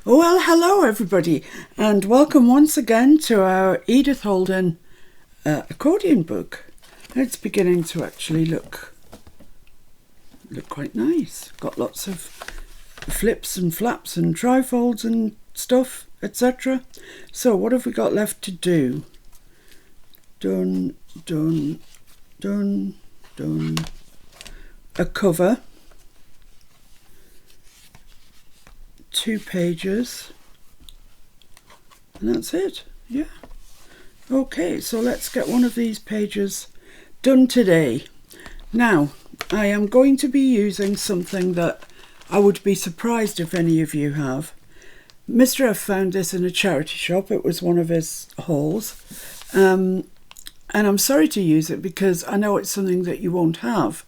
Well, hello everybody, and welcome once again to our Edith Holden accordion book. It's beginning to actually look quite nice. Got lots of flips and flaps and trifolds and stuff, etc. So what have we got left to do? Done. A cover. 2 pages, and that's it. Yeah. Okay, so let's get one of these pages done today. Now, I am going to be using something that I would be surprised if any of you have. Mr. F found this in a charity shop. It was one of his hauls, and I'm sorry to use it because I know it's something that you won't have,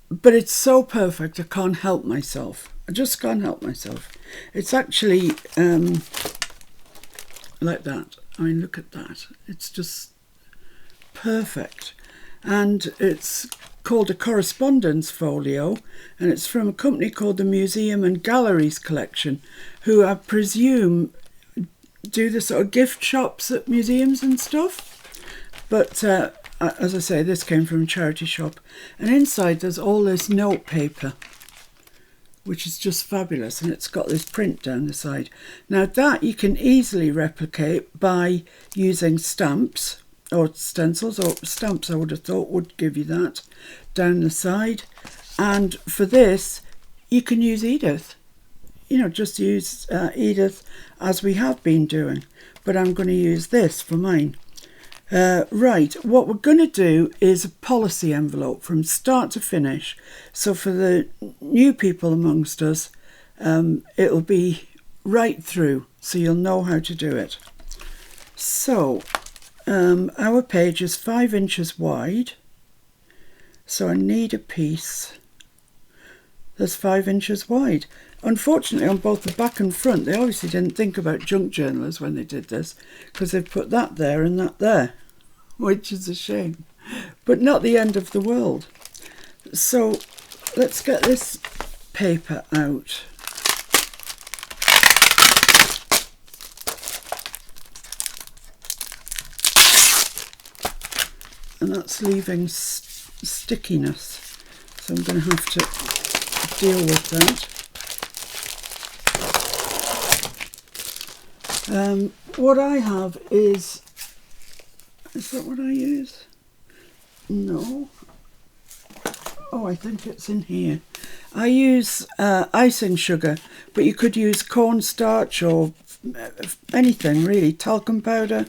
but it's so perfect I can't help myself. I just can't help myself. It's actually like that. I mean, look at that. It's just perfect. And it's called a correspondence folio, and it's from a company called the Museum and Galleries Collection, who I presume do the sort of gift shops at museums and stuff. But as I say, this came from a charity shop. And inside there's all this note paper, which is just fabulous, and it's got this print down the side. Now that you can easily replicate by using stamps or stencils, or stamps I would have thought would give you that down the side. And for this you can use Edith, just use Edith as we have been doing, but I'm going to use this for mine. Right, what we're going to do is a policy envelope from start to finish. So for the new people amongst us, it'll be right through, so you'll know how to do it. So our page is 5 inches wide, so I need a piece that's 5 inches wide. Unfortunately, on both the back and front, they obviously didn't think about junk journalers when they did this, because they've put that there and that there, which is a shame, but not the end of the world. So let's get this paper out. And that's leaving stickiness, so I'm going to have to deal with that. What I have is that what I use? No. Oh, I think it's in here. I use icing sugar, but you could use cornstarch or anything really, talcum powder,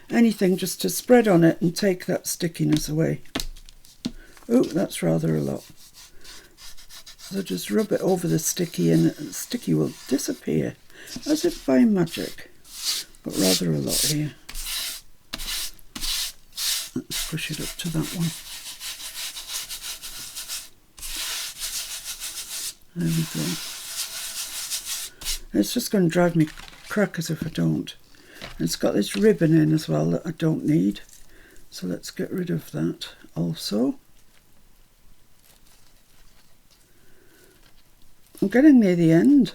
anything, just to spread on it and take that stickiness away. Oh, that's rather a lot. So just rub it over the sticky and the sticky will disappear as if by magic, but rather a lot here. Let's push it up to that one. There we go. It's just going to drive me crackers if I don't. And it's got this ribbon in as well that I don't need, so let's get rid of that also. I'm getting near the end.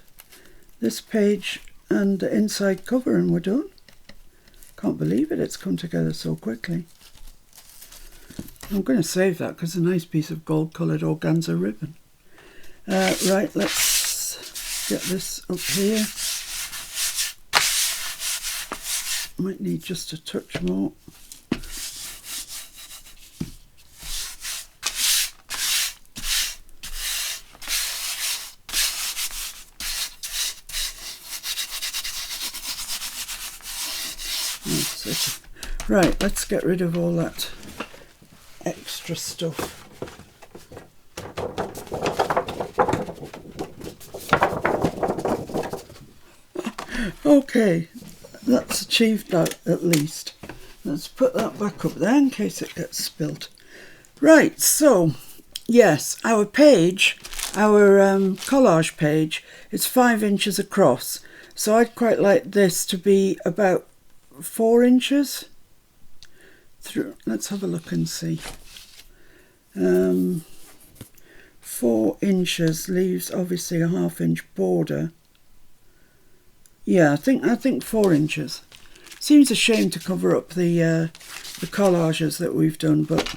This page and the inside cover and we're done. Can't believe it, it's come together so quickly. I'm going to save that because it's a nice piece of gold coloured organza ribbon. Right, let's get this up here. Might need just a touch more. That's it. Right, let's get rid of all that extra stuff. Okay, that's achieved that at least. Let's put that back up there in case it gets spilt. Right, so yes, our page, our collage page, is 5 inches across. So I'd quite like this to be about 4 inches through. Let's have a look and see. 4 inches leaves obviously a 1/2 inch border. Yeah, I think 4 inches. Seems a shame to cover up the collages that we've done, but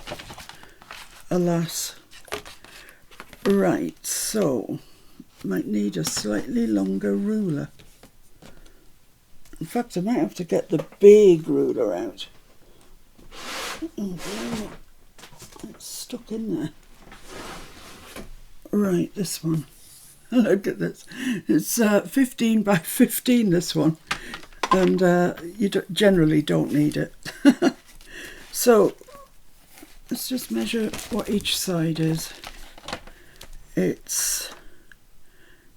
alas. Right, so might need a slightly longer ruler. In fact, I might have to get the big ruler out. Oh, it's stuck in there. Right, this one. Look at this. It's 15 by 15, this one. And you generally don't need it. So let's just measure what each side is. It's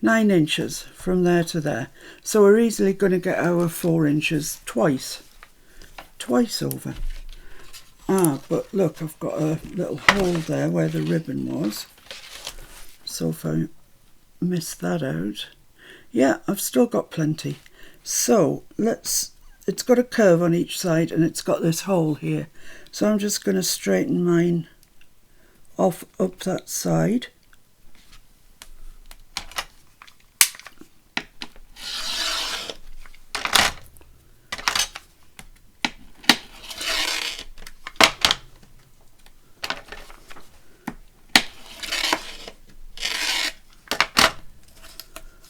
9 inches from there to there. So we're easily going to get our 4 inches twice over. But look, I've got a little hole there where the ribbon was. So if I miss that out, yeah, I've still got plenty. So it's got a curve on each side and it's got this hole here. So I'm just going to straighten mine off up that side.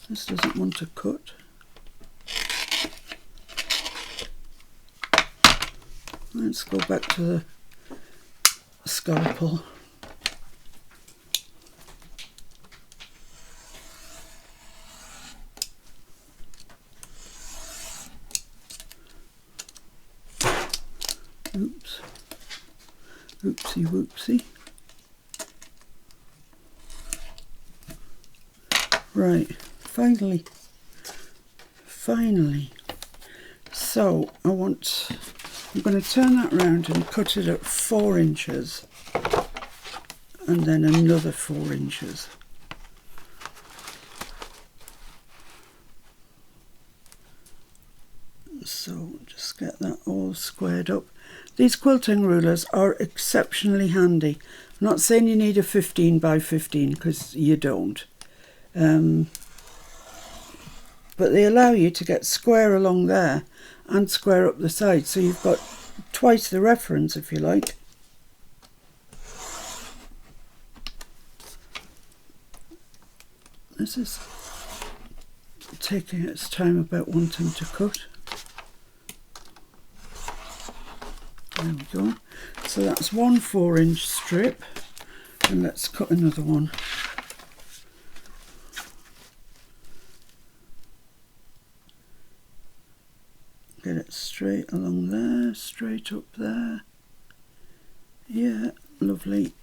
This doesn't want to cut. Let's go back to the scalpel. Oops. Oopsie whoopsie. Right. Finally. So I'm going to turn that round and cut it at 4 inches and then another 4 inches. So just get that all squared up. These quilting rulers are exceptionally handy. I'm not saying you need a 15 by 15 because you don't. But they allow you to get square along there and square up the side, so you've got twice the reference if you like. This is taking its time about wanting to cut. There we go. So that's one 4-inch strip, and let's cut another one. Get it straight along there, straight up there. Yeah, lovely.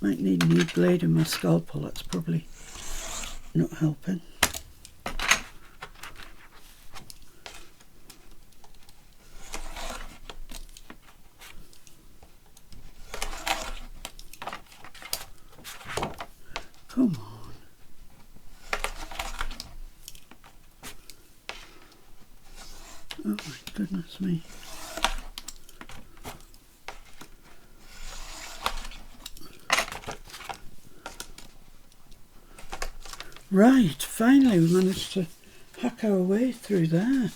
Might need a new blade in my scalpel, that's probably not helping. Come on. Oh my goodness me. Right, finally we managed to hack our way through there.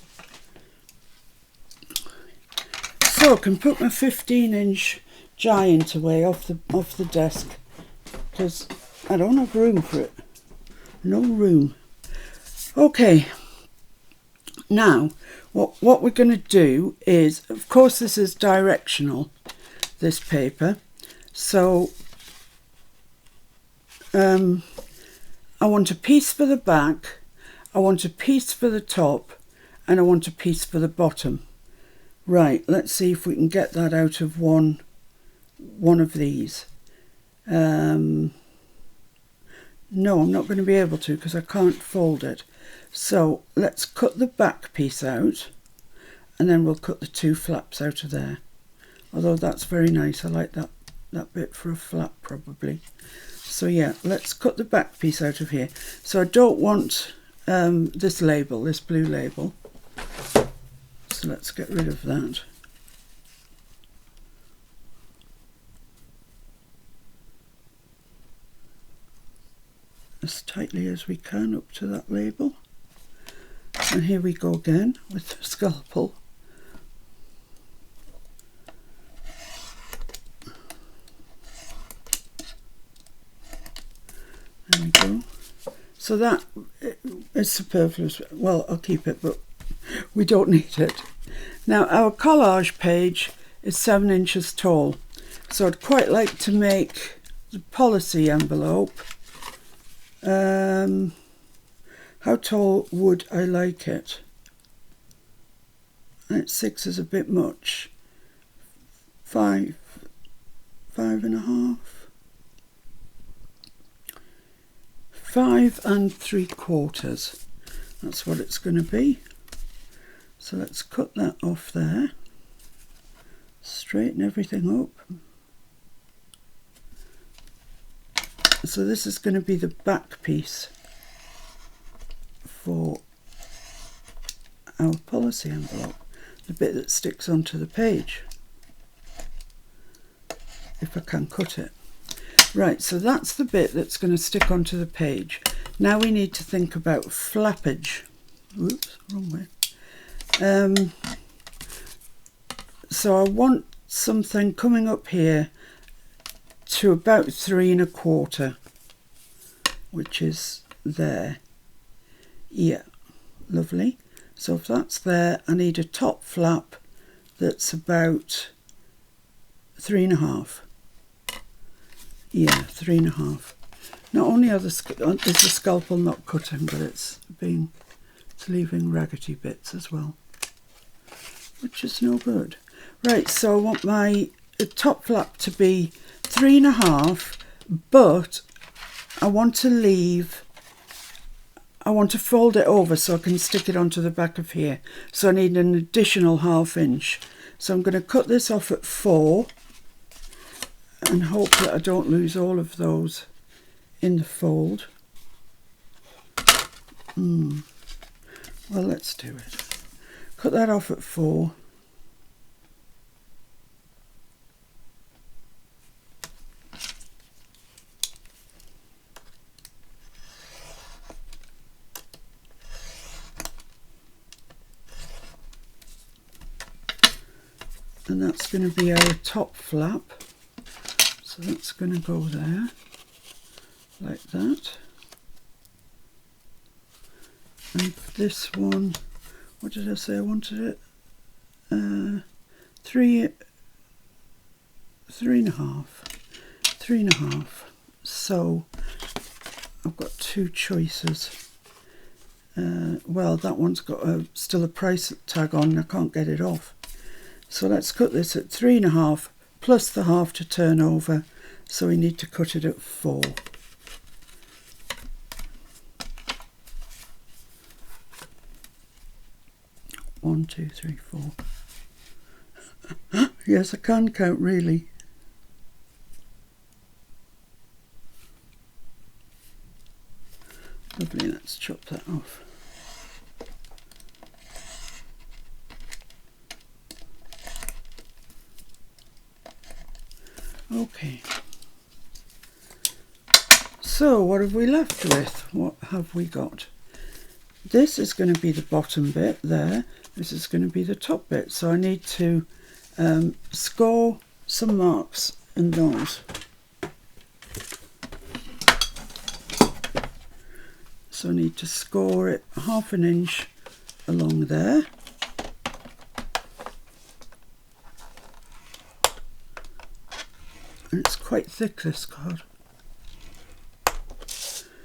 So I can put my 15-inch giant away off the desk because I don't have room for it. No room. Okay. Now, what we're going to do is, of course, this is directional, this paper. So, I want a piece for the back, I want a piece for the top, and I want a piece for the bottom. Right, let's see if we can get that out of one of these. No, I'm not going to be able to because I can't fold it. So let's cut the back piece out and then we'll cut the 2 flaps out of there. Although that's very nice, I like that bit for a flap probably. So yeah, let's cut the back piece out of here. So I don't want this label, this blue label. So let's get rid of that. as tightly as we can up to that label. And here we go again with the scalpel. There we go. So that is superfluous. Well, I'll keep it, but we don't need it. Now our collage page is 7 inches tall. So I'd quite like to make the policy envelope. How tall would I like it? 6 is a bit much. 5, 5.5. 5 3/4. That's what it's going to be. So let's cut that off there. Straighten everything up. So this is going to be the back piece for our policy envelope, the bit that sticks onto the page, if I can cut it. Right, so that's the bit that's going to stick onto the page. Now we need to think about flappage. Oops, wrong way. So I want something coming up here to about 3 1/4, which is there. Yeah, lovely. So if that's there, I need a top flap that's about 3 1/2. Yeah, 3 1/2. Not only is the scalpel not cutting, but it's leaving raggedy bits as well, which is no good. Right, so I want my top flap to be 3 1/2, but I want to fold it over so I can stick it onto the back of here. So I need an additional 1/2 inch. So I'm going to cut this off at 4 and hope that I don't lose all of those in the fold. Well, let's do it. Cut that off at 4. And that's going to be our top flap. So that's going to go there, like that. And this one, what did I say I wanted it? 3 1/2. 3 1/2. So I've got 2 choices. Well, that one's got still a price tag on and I can't get it off. So let's cut this at 3 1/2 plus the 1/2 to turn over. So we need to cut it at 4. One, 2, 3, 4. Yes, I can count really. Lovely, let's chop that off. Okay, so what have we left with? What have we got? This is going to be the bottom bit there. This is going to be the top bit. So I need to score some marks in those. So I need to score it 1/2 inch along there. And it's quite thick, this card.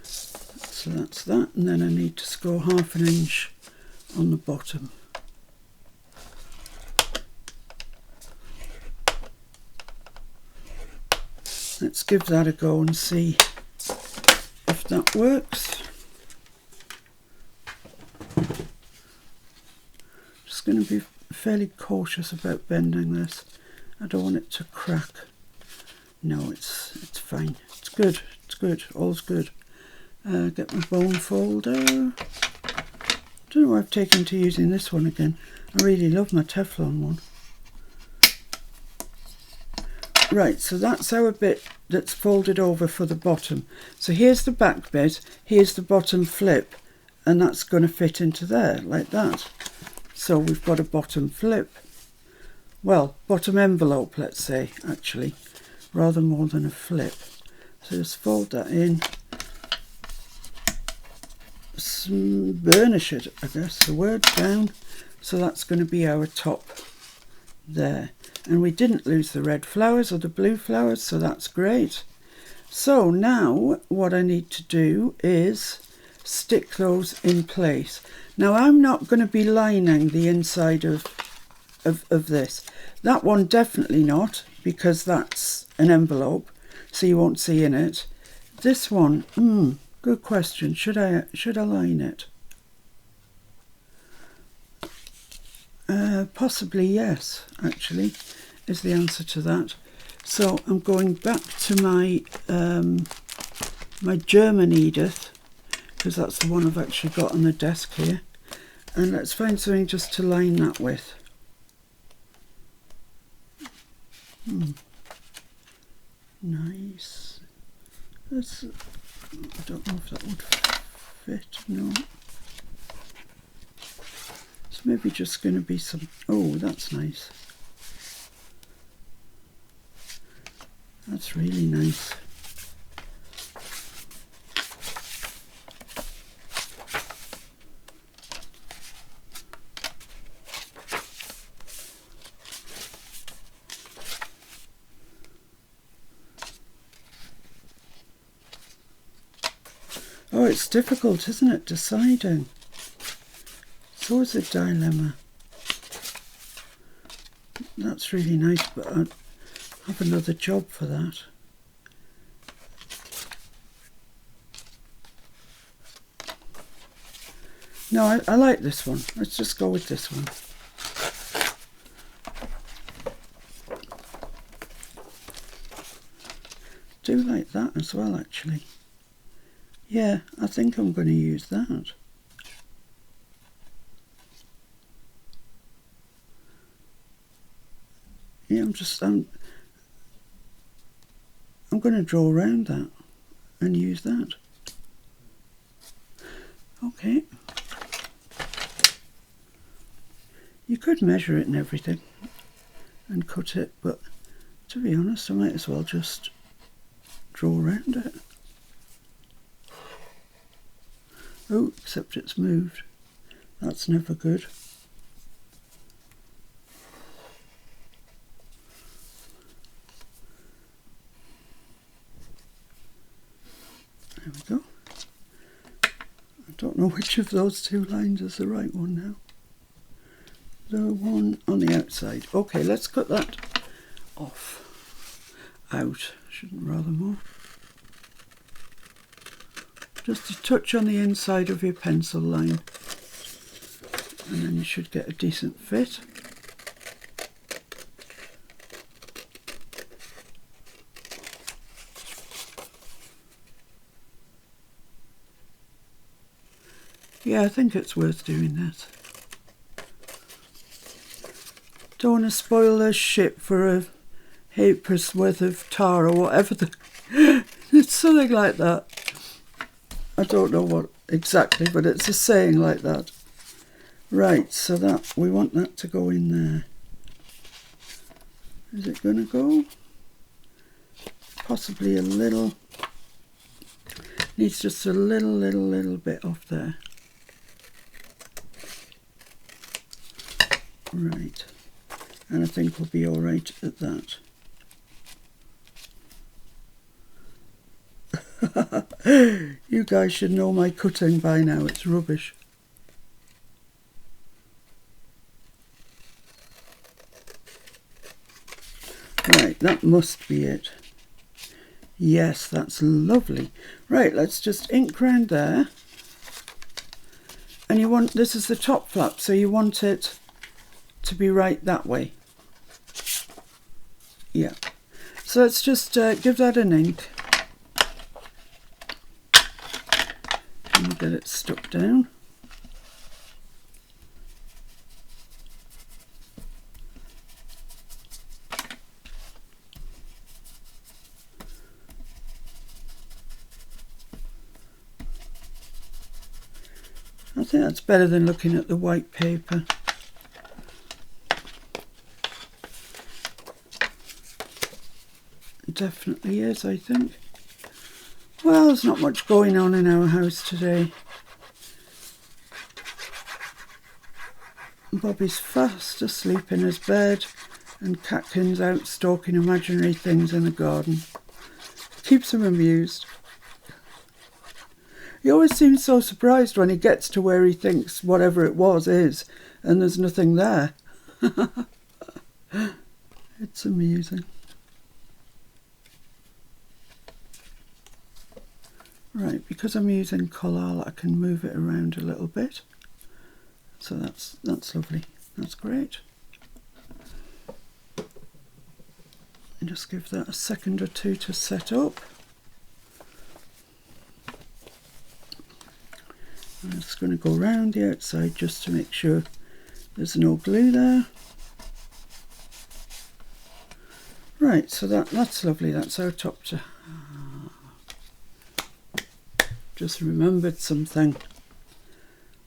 So that's that, and then I need to score 1/2 inch on the bottom. Let's give that a go and see if that works. Just going to be fairly cautious about bending this. I don't want it to crack. No, it's fine. It's good. It's good. All's good. Get my bone folder. Don't know why I've taken to using this one again. I really love my Teflon one. Right, so that's our bit that's folded over for the bottom. So here's the back bit, here's the bottom flip, and that's going to fit into there like that. So we've got a bottom flip. Well, bottom envelope, let's say, actually, rather more than a flip. So just fold that in, burnish it, I guess, the word down. So that's going to be our top there. And we didn't lose the red flowers or the blue flowers, so that's great. So now what I need to do is stick those in place. Now I'm not going to be lining the inside of this. That one definitely not, because that's an envelope, so you won't see in it. This one, good question. Should I line it? Possibly yes, actually, is the answer to that. So I'm going back to my my German Edith, because that's the one I've actually got on the desk here. And let's find something just to line that with. Nice. That's, I don't know if that would fit, no. It's maybe just going to be some, oh, that's nice. That's really nice. Oh, it's difficult, isn't it, deciding? It's always a dilemma. That's really nice, but I have another job for that. No, I like this one. Let's just go with this one. Do like that as well, actually. Yeah, I think I'm going to use that. Yeah, I'm going to draw around that and use that. Okay. You could measure it and everything and cut it, but to be honest, I might as well just draw around it. Oh, except it's moved. That's never good. There we go. I don't know which of those two lines is the right one now. The one on the outside. Okay, let's cut that off. Out. Shouldn't rather more. Just a touch on the inside of your pencil line, and then you should get a decent fit. Yeah, I think it's worth doing that. Don't want to spoil their ship for a ha'porth's worth of tar or whatever. It's something like that. I don't know what exactly, but it's a saying like that. Right, so that we want that to go in there. Is it going to go? Possibly a little. Needs just a little bit off there. Right, and I think we'll be all right at that. You guys should know my cutting by now, it's rubbish. Right, that must be it. Yes, that's lovely. Right, let's just ink round there. And you want, this is the top flap, so you want it to be right that way. Yeah. So let's just give that an ink. And get it stuck down. I think that's better than looking at the white paper. It definitely is, I think. Well, there's not much going on in our house today. Bobby's fast asleep in his bed and Catkin's out stalking imaginary things in the garden. Keeps him amused. He always seems so surprised when he gets to where he thinks whatever it was is, and there's nothing there. It's amusing. Right, because I'm using collal, I can move it around a little bit. So that's lovely. That's great. And just give that a second or two to set up. I'm just going to go around the outside just to make sure there's no glue there. Right, so that's lovely. That's our top to... Just remembered something.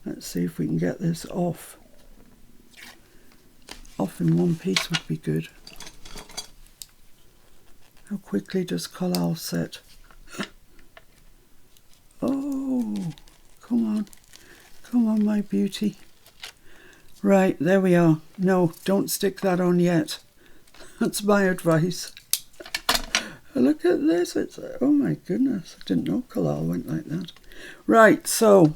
Let's see if we can get this off. Off in one piece would be good. How quickly does collal set? Oh, come on my beauty. Right, there we are. No, don't stick that on yet. That's my advice. Look at this. It's, oh my goodness, I didn't know collal went like that. Right, so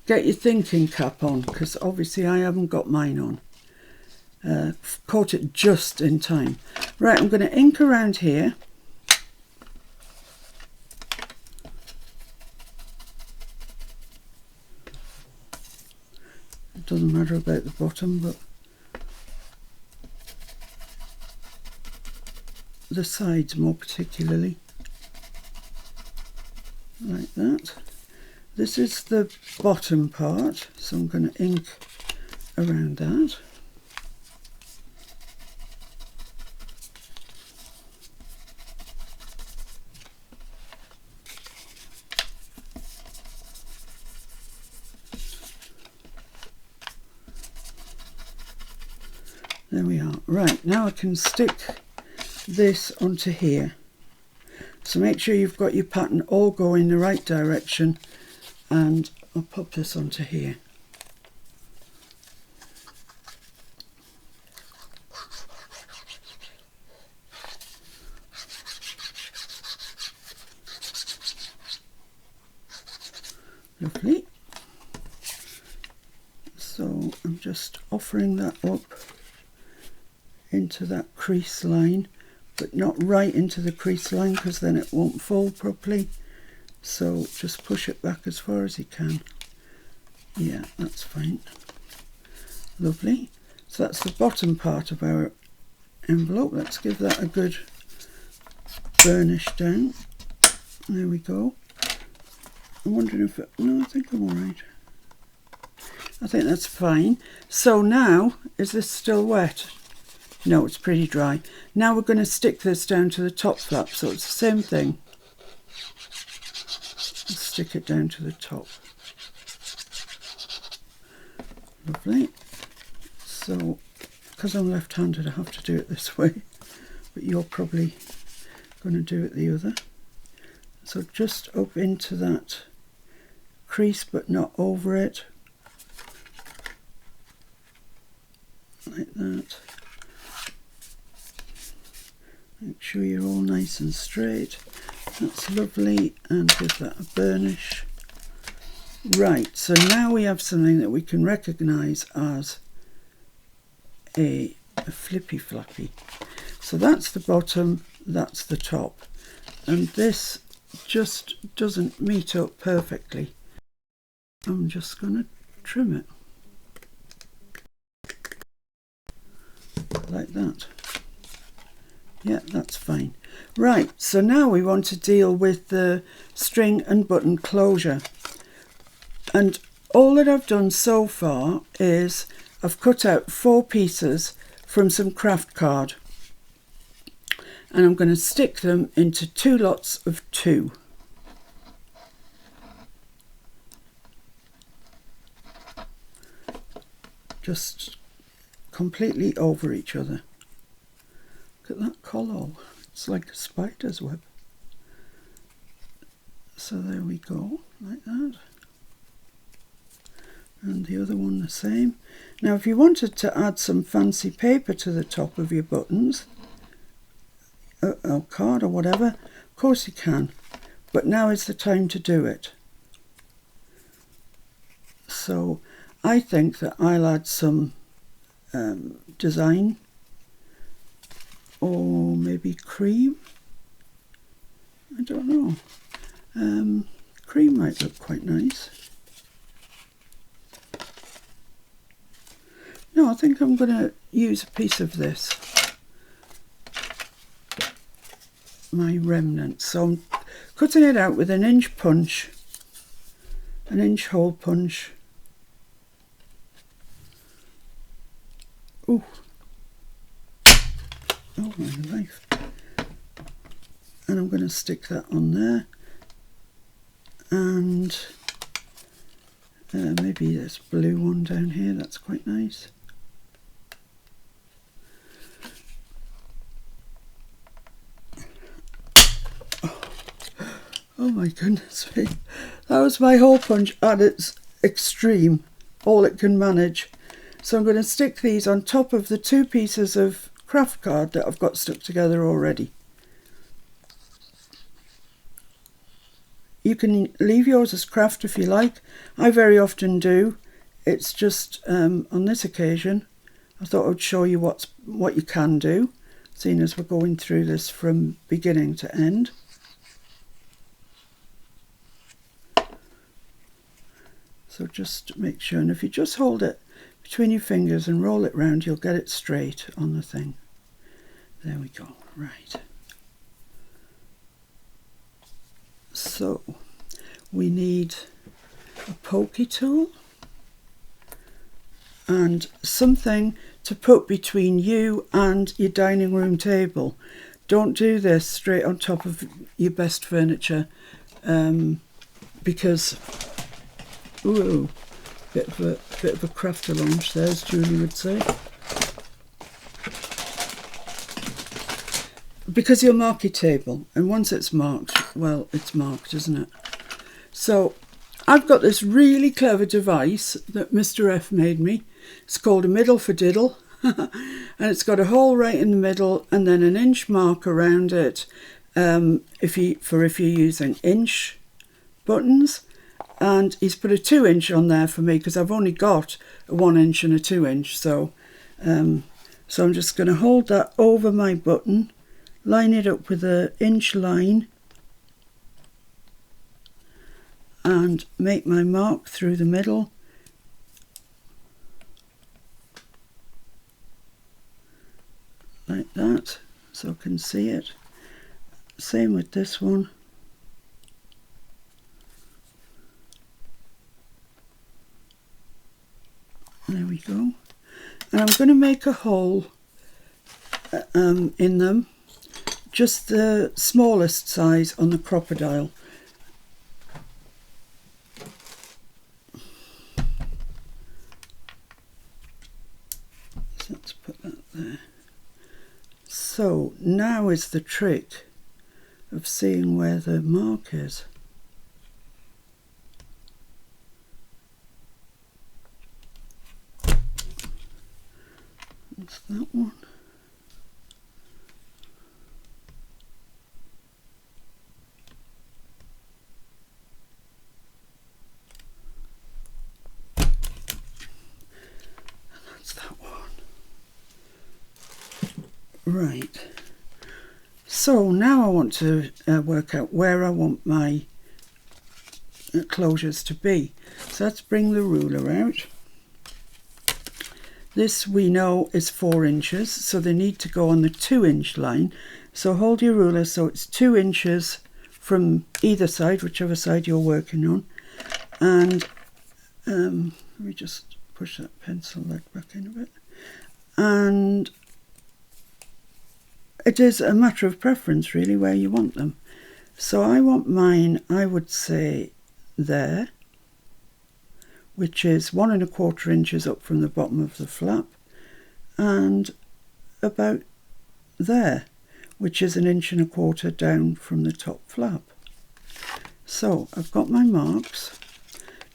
get your thinking cap on, because obviously I haven't got mine on. Caught it just in time. Right, I'm going to ink around here. It doesn't matter about the bottom, but the sides more particularly. Like that. This is the bottom part, so I'm going to ink around that. There we are. Right, now I can stick this onto here. So make sure you've got your pattern all going the right direction, and I'll pop this onto here. Lovely. So I'm just offering that up into that crease line, but not right into the crease line because then it won't fold properly. So just push it back as far as you can. Yeah, that's fine. Lovely. So that's the bottom part of our envelope. Let's give that a good burnish down. There we go. I'm wondering if it... No, I think I'm all right. I think that's fine. So now, is this still wet? No, it's pretty dry. Now we're going to stick this down to the top flap, so it's the same thing. Let's stick it down to the top. Lovely. So, because I'm left-handed, I have to do it this way, but you're probably going to do it the other. So just up into that crease, but not over it. Like that. Make sure you're all nice and straight. That's lovely, and give that a burnish. Right, so now we have something that we can recognise as a flippy flappy. So that's the bottom, that's the top, and this just doesn't meet up perfectly. I'm just going to trim it like that. Yeah, that's fine. Right, so now we want to deal with the string and button closure. And all that I've done so far is I've cut out 4 pieces from some craft card. And I'm going to stick them into 2 lots of 2. just completely over each other. Look at that colour. It's like a spider's web. So there we go, like that. And the other one the same. Now if you wanted to add some fancy paper to the top of your buttons, or card or whatever, of course you can. But now is the time to do it. So I think that I'll add some design, or maybe cream. I don't know. Cream might look quite nice. No, I think I'm going to use a piece of this, my remnant. So I'm cutting it out with an inch punch, an inch hole punch. Ooh. Oh my life. And I'm going to stick that on there. And maybe this blue one down here, that's quite nice. Oh my goodness me. That was my hole punch at its extreme, all it can manage. So I'm going to stick these on top of the 2 pieces of craft card that I've got stuck together already. You can leave yours as craft if you like. I very often do. It's just on this occasion I thought I'd show you what you can do, seeing as we're going through this from beginning to end. So just make sure, and if you just hold it between your fingers and roll it round, you'll get it straight on the thing. There we go, right. So we need a pokey tool and something to put between you and your dining room table. Don't do this straight on top of your best furniture, because ooh, bit of a crafter launch there, as Julie would say. Because you'll mark your table, and once it's marked, well, it's marked, isn't it? So I've got this really clever device that Mr. F made me. It's called a middle for diddle, and it's got a hole right in the middle and then an inch mark around it, if you're using inch buttons. And he's put a 2 inch on there for me because I've only got a 1 inch and a 2 inch. So I'm just going to hold that over my button, line it up with an inch line, and make my mark through the middle. Like that, so I can see it. Same with this one. There we go. And I'm going to make a hole in them, just the smallest size on the crocodile. So let's put that there. So now is the trick of seeing where the mark is. That's that one. That's that one. Right. So now I want to work out where I want my closures to be. So let's bring the ruler out. This we know is 4 inches, so they need to go on the 2 inch line. So hold your ruler so it's 2 inches from either side, whichever side you're working on. And let me just push that pencil leg back in a bit. And it is a matter of preference really where you want them. So I want mine, I would say there, which is 1¼ inches up from the bottom of the flap, and about there, which is 1¼ inch down from the top flap. So I've got my marks.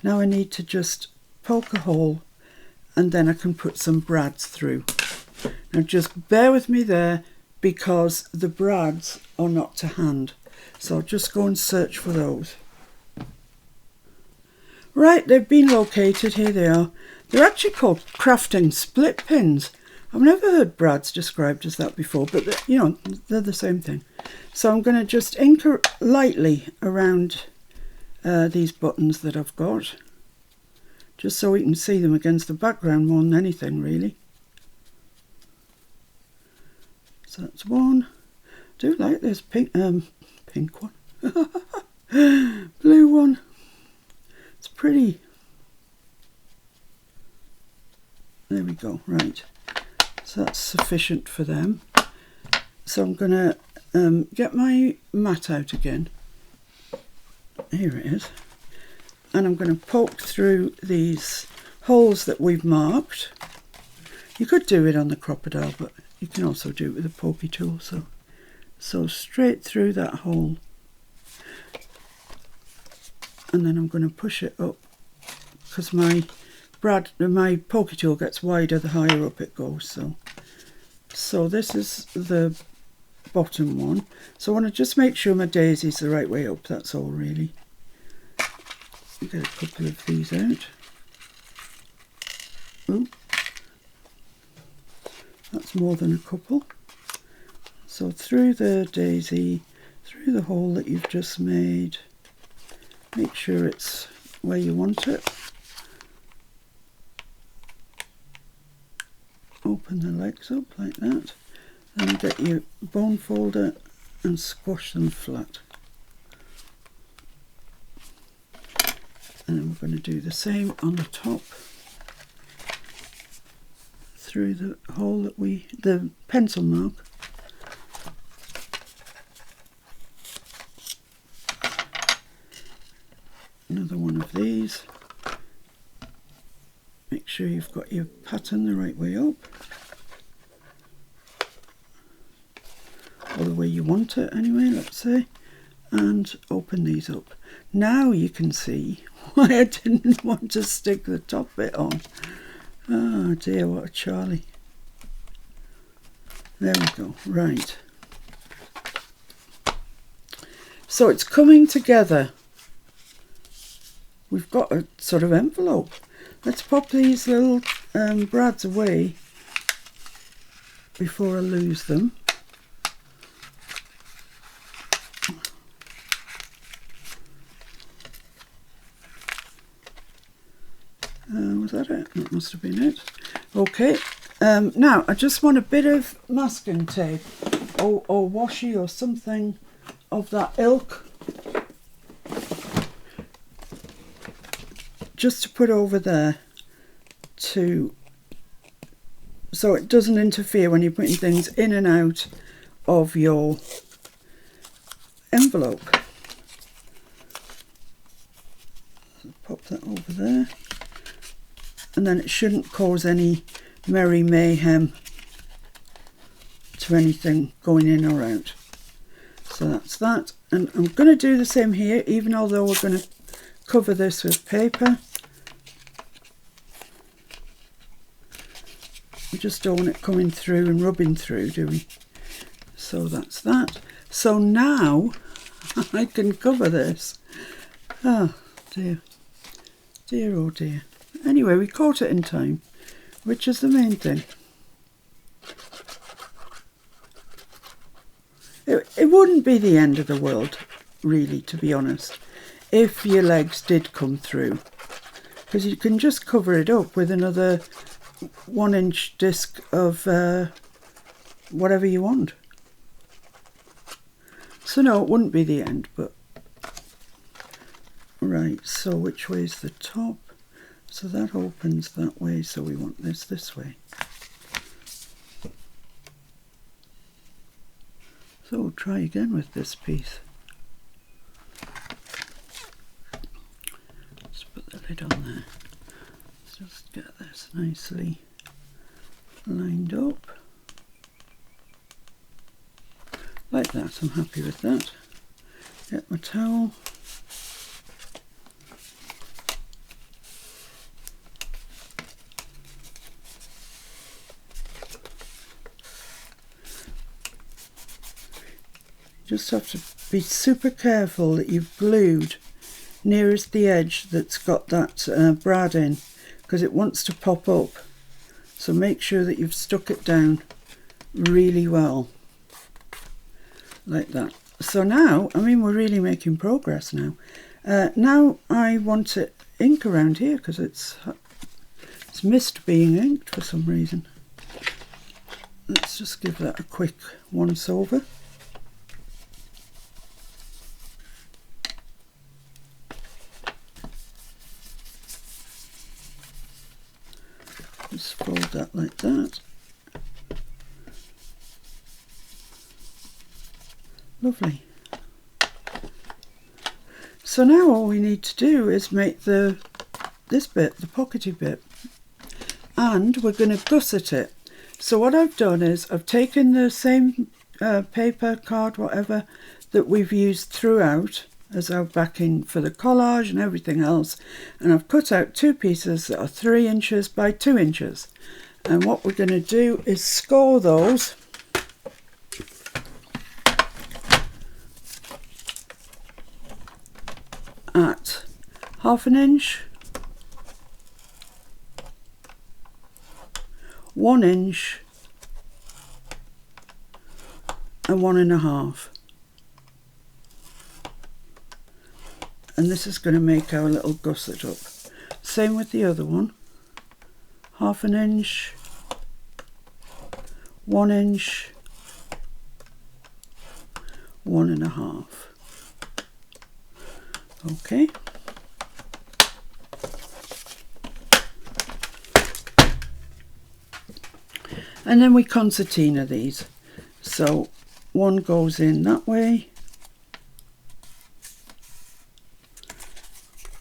Now I need to just poke a hole, and then I can put some brads through. Now just bear with me there, because the brads are not to hand. So I'll just go and search for those. Right, they've been located. Here they are. They're actually called crafting split pins. I've never heard brads described as that before, but you know, they're the same thing. So I'm going to just ink lightly around these buttons that I've got, just so we can see them against the background more than anything, really. So that's one. I do like this pink one. Blue one. It's pretty. There we go. Right. So that's sufficient for them. So I'm going to get my mat out again. Here it is. And I'm going to poke through these holes that we've marked. You could do it on the crocodile, but you can also do it with a pokey tool. So straight through that hole. And then I'm going to push it up, because my pokey tool gets wider the higher up it goes. So this is the bottom one. So I want to just make sure my daisy's the right way up. That's all really. Get a couple of these out. Ooh. That's more than a couple. So through the daisy, through the hole that you've just made. Make sure it's where you want it. Open the legs up like that. Then get your bone folder and squash them flat. And then we're going to do the same on the top. Through the hole that the pencil mark. Another one of these. Make sure you've got your pattern the right way up, or the way you want it anyway, let's say, and open these up. Now you can see why I didn't want to stick the top bit on. Oh dear, what a Charlie. There we go. Right, so it's coming together. We've got a sort of envelope. Let's pop these little brads away before I lose them. Was that it? That must have been it. Okay. Now I just want a bit of masking tape or washi or something of that ilk, just to put over there, so it doesn't interfere when you're putting things in and out of your envelope. Pop that over there, and then it shouldn't cause any merry mayhem to anything going in or out. So that's that, and I'm going to do the same here, even although we're going to cover this with paper. We just don't want it coming through and rubbing through, do we? So that's that. So now I can cover this. Oh dear. Dear oh dear. Anyway, we caught it in time, which is the main thing. It wouldn't be the end of the world, really, to be honest, if your legs did come through, because you can just cover it up with another 1-inch disc of whatever you want. So no, it wouldn't be the end, but right, so which way is the top? So that opens that way, so we want this way. So we'll try again with this piece. Just put the lid on there. that's nicely lined up. Like that, I'm happy with that. Get my towel. Just have to be super careful that you've glued nearest the edge that's got that brad in, because it wants to pop up. So make sure that you've stuck it down really well, like that. So now, I mean, we're really making progress now. Now I want to ink around here because it's missed being inked for some reason. Let's just give that a quick once over. Just fold that like that. Lovely. So now all we need to do is make this bit, the pockety bit, and we're going to gusset it. So what I've done is I've taken the same paper, card, whatever, that we've used throughout as our backing for the collage and everything else, and I've cut out two pieces that are 3 inches by 2 inches, and what we're going to do is score those at 1/2 inch, 1 inch and 1.5. And this is going to make our little gusset up. Same with the other one. 1/2 inch, 1 inch, 1.5. Okay. And then we concertina these. So one goes in that way.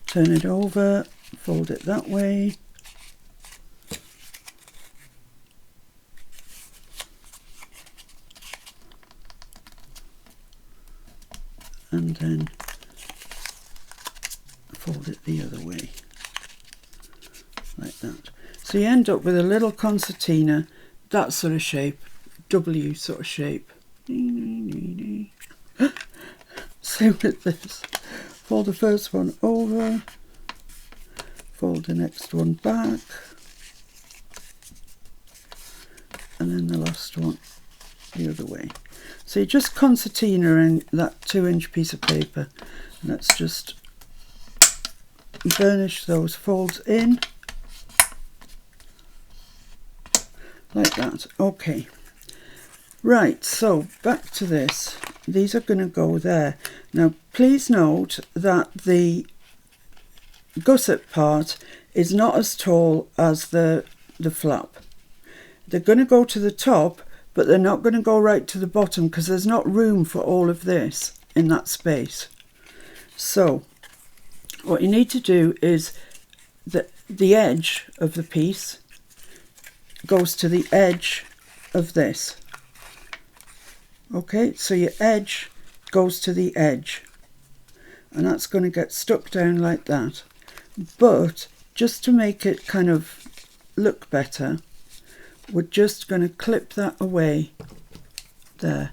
Turn it over, fold it that way, and then fold it the other way, like that. So you end up with a little concertina, that sort of shape, W sort of shape. Same with this. Fold the first one over, fold the next one back, and then the last one the other way. So you just concertina in that 2-inch piece of paper, and let's just burnish those folds in, like that. Okay, right, so back to this. These are going to go there. Now please note that the gusset part is not as tall as the flap. They're going to go to the top, but they're not going to go right to the bottom because there's not room for all of this in that space. So what you need to do is the edge of the piece goes to the edge of this. Okay, so your edge goes to the edge, and that's going to get stuck down like that. But just to make it kind of look better, we're just going to clip that away there.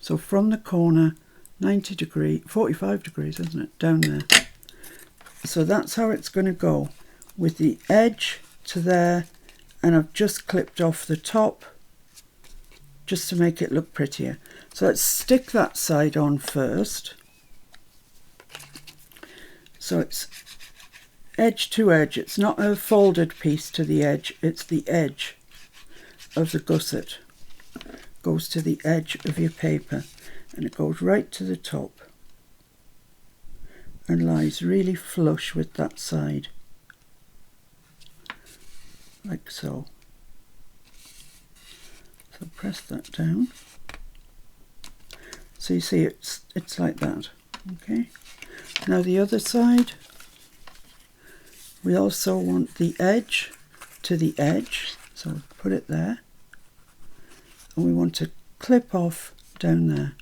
So from the corner, 90 degrees, 45 degrees, isn't it, down there. So that's how it's going to go, with the edge to there, and I've just clipped off the top just to make it look prettier. So let's stick that side on first. So it's edge to edge. It's not a folded piece to the edge, it's the edge of the gusset. Goes to the edge of your paper, and it goes right to the top and lies really flush with that side, like so. So press that down. So you see it's like that. Okay. Now the other side, we also want the edge to the edge, so put it there, and we want to clip off down there.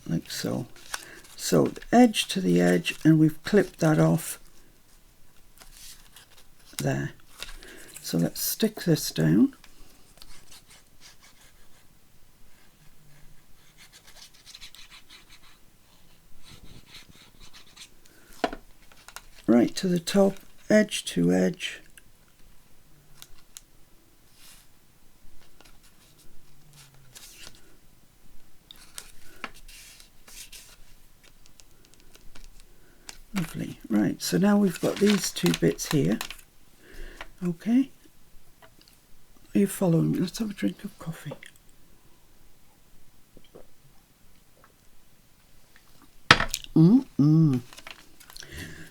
Like so. So the edge to the edge, and we've clipped that off there. So let's stick this down. Right to the top, edge to edge. Lovely. Right, so now we've got these two bits here. Okay. Are you following me? Let's have a drink of coffee.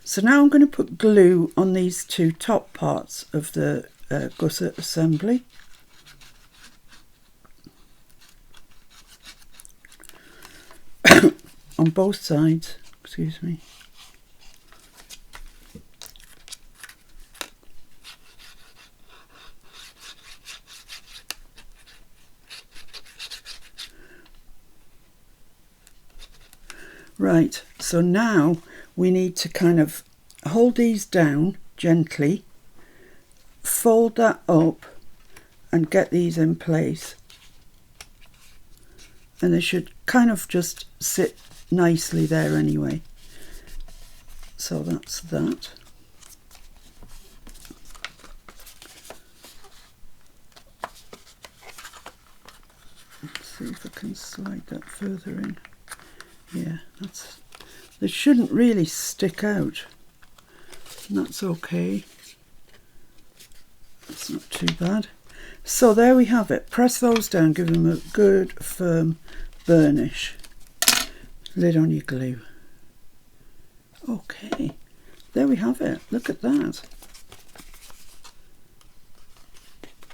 So now I'm going to put glue on these two top parts of the gusset assembly. On both sides, excuse me. Right, so now we need to kind of hold these down gently, fold that up and get these in place. And they should kind of just sit nicely there anyway. So that's that. Let's see if I can slide that further in. Yeah, they shouldn't really stick out. And that's okay. That's not too bad. So there we have it. Press those down, give them a good firm burnish. Lid on your glue. Okay, there we have it. Look at that.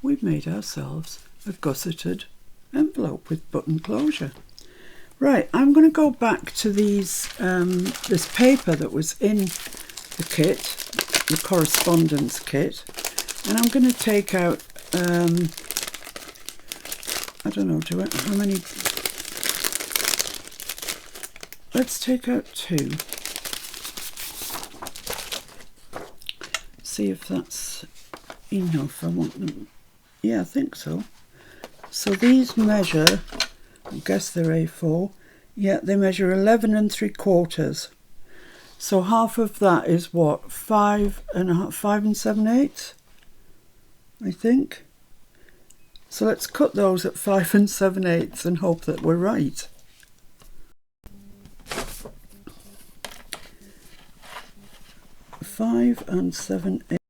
We've made ourselves a gusseted envelope with button closure. Right, I'm going to go back to these this paper that was in the kit, the correspondence kit, and I'm going to take out, I don't know, how many? Let's take out 2. See if that's enough. I want them. Yeah, I think so. So these measure, I guess they're A4. Yeah, they measure 11 3/4. So half of that is what, 5 7/8, I think. So let's cut those at 5 7/8 and hope that we're right. Five and 7/8.